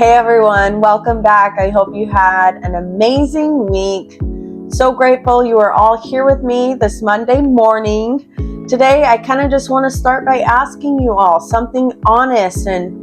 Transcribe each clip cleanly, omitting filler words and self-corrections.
Hey everyone, welcome back. I hope you had an amazing week. So grateful you are all here with me this Monday morning. Today I kind of just want to start by asking you all something honest and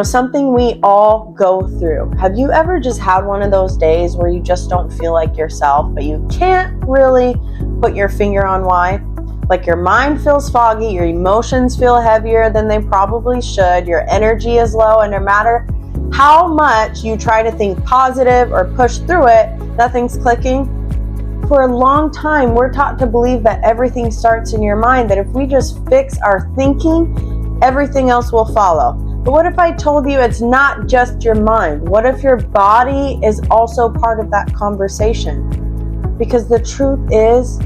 something we all go through. Have you ever just had one of those days where you just don't feel like yourself, but you can't really put your finger on why? Like your mind feels foggy, your emotions feel heavier than they probably should, your energy is low, and no matter how much you try to think positive or push through it, nothing's clicking. For a long time, we're taught to believe that everything starts in your mind, that if we just fix our thinking, everything else will follow. But what if I told you it's not just your mind? What if your body is also part of that conversation? Because the truth is,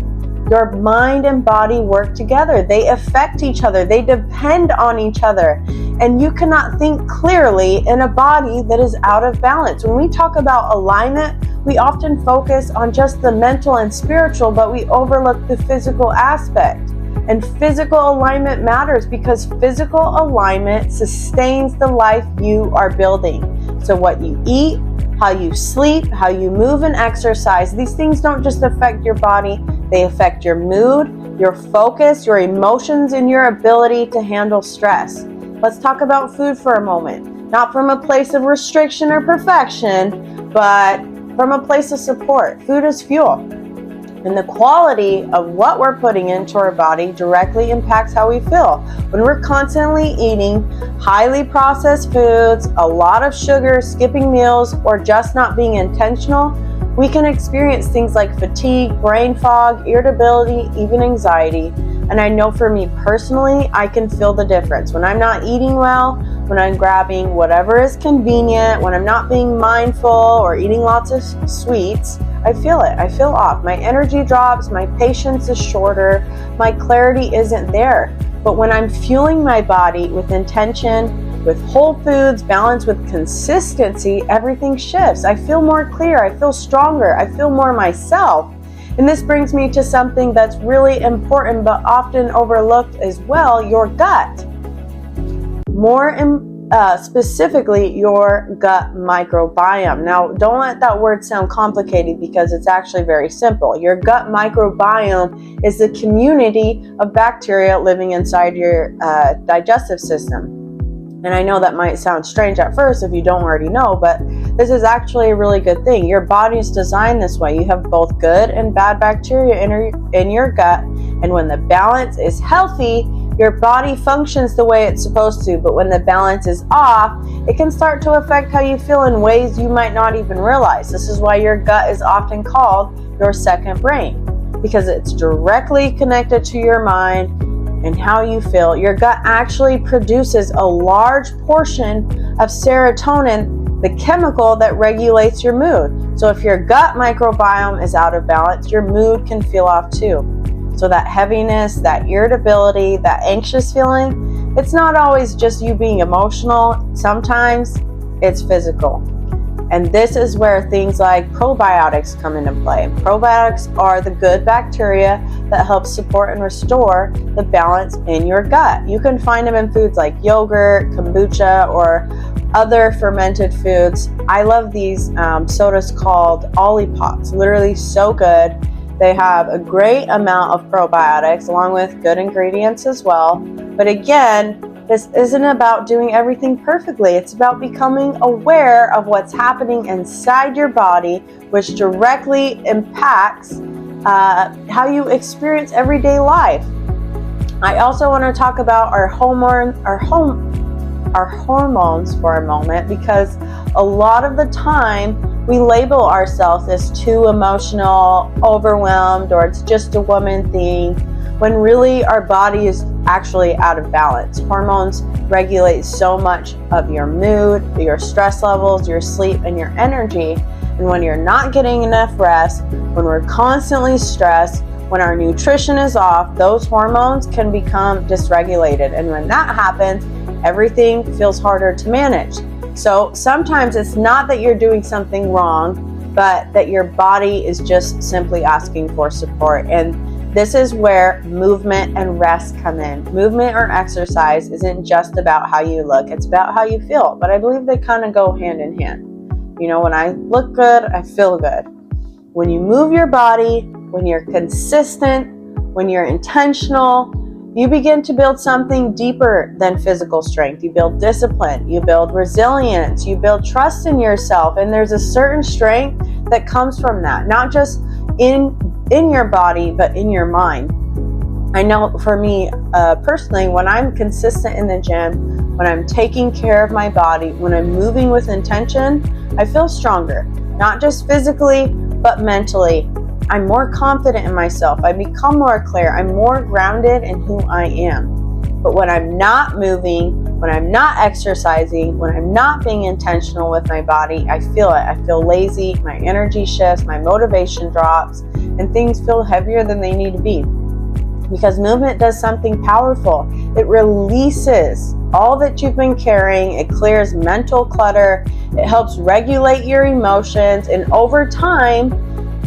your mind and body work together. They affect each other. They depend on each other. And you cannot think clearly in a body that is out of balance. When we talk about alignment, we often focus on just the mental and spiritual, but we overlook the physical aspect. And physical alignment matters because physical alignment sustains the life you are building. So what you eat, how you sleep, how you move and exercise, these things don't just affect your body, they affect your mood, your focus, your emotions, and your ability to handle stress. Let's talk about food for a moment. Not from a place of restriction or perfection, but from a place of support. Food is fuel. And the quality of what we're putting into our body directly impacts how we feel. When we're constantly eating highly processed foods, a lot of sugar, skipping meals, or just not being intentional, we can experience things like fatigue, brain fog, irritability, even anxiety. And I know for me personally, I can feel the difference. When I'm not eating well, when I'm grabbing whatever is convenient, when I'm not being mindful or eating lots of sweets, I feel it. I feel off. My energy drops, my patience is shorter, my clarity isn't there. But when I'm fueling my body with intention, with whole foods, balanced with consistency, everything shifts. I feel more clear, I feel stronger, I feel more myself. And this brings me to something that's really important but often overlooked as well, your gut. Specifically your gut microbiome. Now, don't let that word sound complicated because it's actually very simple. Your gut microbiome is the community of bacteria living inside your digestive system. And I know that might sound strange at first if you don't already know, but this is actually a really good thing. Your body is designed this way. You have both good and bad bacteria in your gut, and when the balance is healthy, your body functions the way it's supposed to, but when the balance is off, it can start to affect how you feel in ways you might not even realize. This is why your gut is often called your second brain, because it's directly connected to your mind and how you feel. Your gut actually produces a large portion of serotonin, the chemical that regulates your mood. So if your gut microbiome is out of balance, your mood can feel off too. So that heaviness, that irritability, that anxious feeling, it's not always just you being emotional. Sometimes it's physical. And this is where things like probiotics come into play. Probiotics are the good bacteria that help support and restore the balance in your gut. You can find them in foods like yogurt, kombucha, or other fermented foods. I love these sodas called Olipops. Literally so good. They have a great amount of probiotics along with good ingredients as well. But again, this isn't about doing everything perfectly. It's about becoming aware of what's happening inside your body, which directly impacts how you experience everyday life. I also want to talk about our hormones for a moment, because a lot of the time we label ourselves as too emotional, overwhelmed, or it's just a woman thing, when really our body is actually out of balance. Hormones regulate so much of your mood, your stress levels, your sleep, and your energy. And when you're not getting enough rest, when we're constantly stressed, when our nutrition is off, those hormones can become dysregulated. And when that happens, everything feels harder to manage. So sometimes it's not that you're doing something wrong, but that your body is just simply asking for support. And This is where movement and rest come in. Movement or exercise isn't just about how you look, it's about how you feel. But I believe they kind of go hand in hand. You know, when I look good, I feel good. When you move your body, when you're consistent, when you're intentional, you begin to build something deeper than physical strength. You build discipline, you build resilience, you build trust in yourself. And there's a certain strength that comes from that, not just in your body, but in your mind. I know for me personally, when I'm consistent in the gym, when I'm taking care of my body, when I'm moving with intention, I feel stronger, not just physically, but mentally. I'm more confident in myself. I become more clear. I'm more grounded in who I am. But when I'm not moving, when I'm not exercising, when I'm not being intentional with my body, I feel it. I feel lazy, my energy shifts, my motivation drops, and things feel heavier than they need to be. Because movement does something powerful. It releases all that you've been carrying. It clears mental clutter. It helps regulate your emotions. And over time,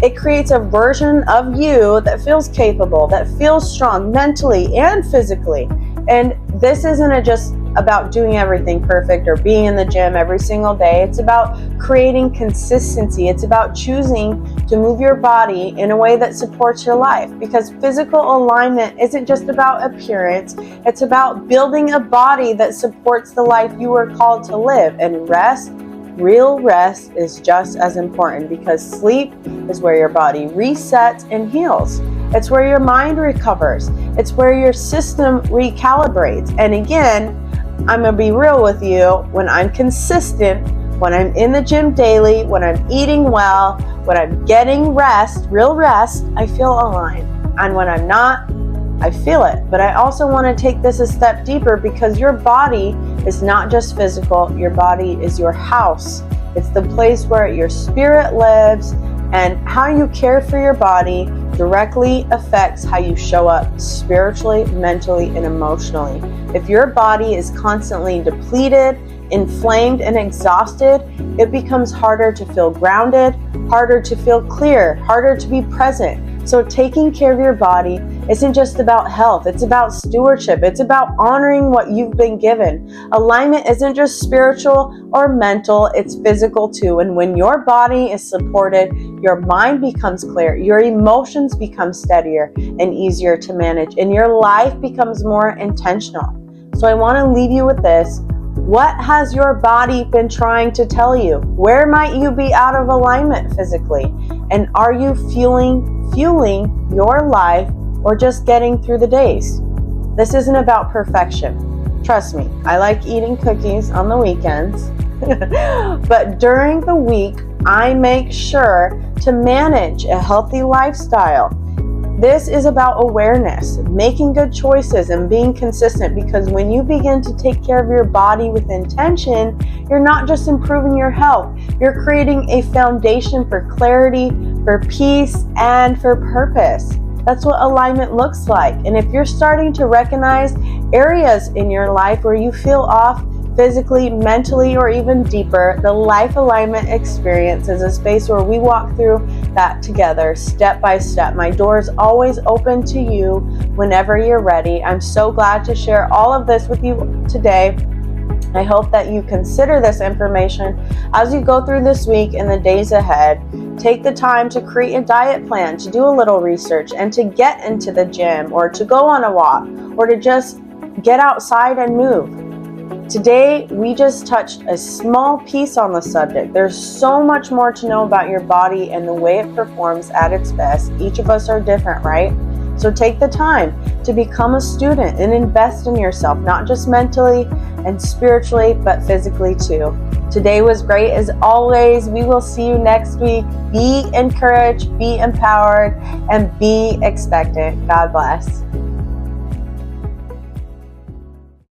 it creates a version of you that feels capable, that feels strong mentally and physically. And this isn't just about doing everything perfect or being in the gym every single day. It's about creating consistency. It's about choosing to move your body in a way that supports your life. Because physical alignment isn't just about appearance. It's about building a body that supports the life you were called to live. And rest, real rest, is just as important, because sleep is where your body resets and heals. It's where your mind recovers. It's where your system recalibrates. And again, I'm going to be real with you. When I'm consistent, when I'm in the gym daily, when I'm eating well, when I'm getting rest, real rest, I feel aligned. And when I'm not, I feel it. But I also want to take this a step deeper, because your body is not just physical. Your body is your house. It's the place where your spirit lives, and how you care for your body directly affects how you show up spiritually, mentally, and emotionally. If your body is constantly depleted, inflamed, and exhausted, it becomes harder to feel grounded, harder to feel clear, harder to be present. So taking care of your body isn't just about health, it's about stewardship. It's about honoring what you've been given. Alignment isn't just spiritual or mental, it's physical too. And when your body is supported, your mind becomes clear, your emotions become steadier and easier to manage, and your life becomes more intentional. So I want to leave you with this. What has your body been trying to tell you? Where might you be out of alignment physically? And are you fueling your life, or just getting through the days? This isn't about perfection. Trust me, I like eating cookies on the weekends. But during the week, I make sure to manage a healthy lifestyle. This is about awareness, making good choices, and being consistent, because when you begin to take care of your body with intention, you're not just improving your health, you're creating a foundation for clarity, for peace, and for purpose. That's what alignment looks like. And if you're starting to recognize areas in your life where you feel off, physically, mentally, or even deeper, the Life Alignment Experience is a space where we walk through that together, step by step. My door is always open to you whenever you're ready. I'm so glad to share all of this with you today. I hope that you consider this information as you go through this week and the days ahead. Take the time to create a diet plan, to do a little research, and to get into the gym, or to go on a walk, or to just get outside and move. Today, we just touched a small piece on the subject. There's so much more to know about your body and the way it performs at its best. Each of us are different, right? So take the time to become a student and invest in yourself, not just mentally and spiritually, but physically too. Today was great as always. We will see you next week. Be encouraged, be empowered, and be expectant. God bless.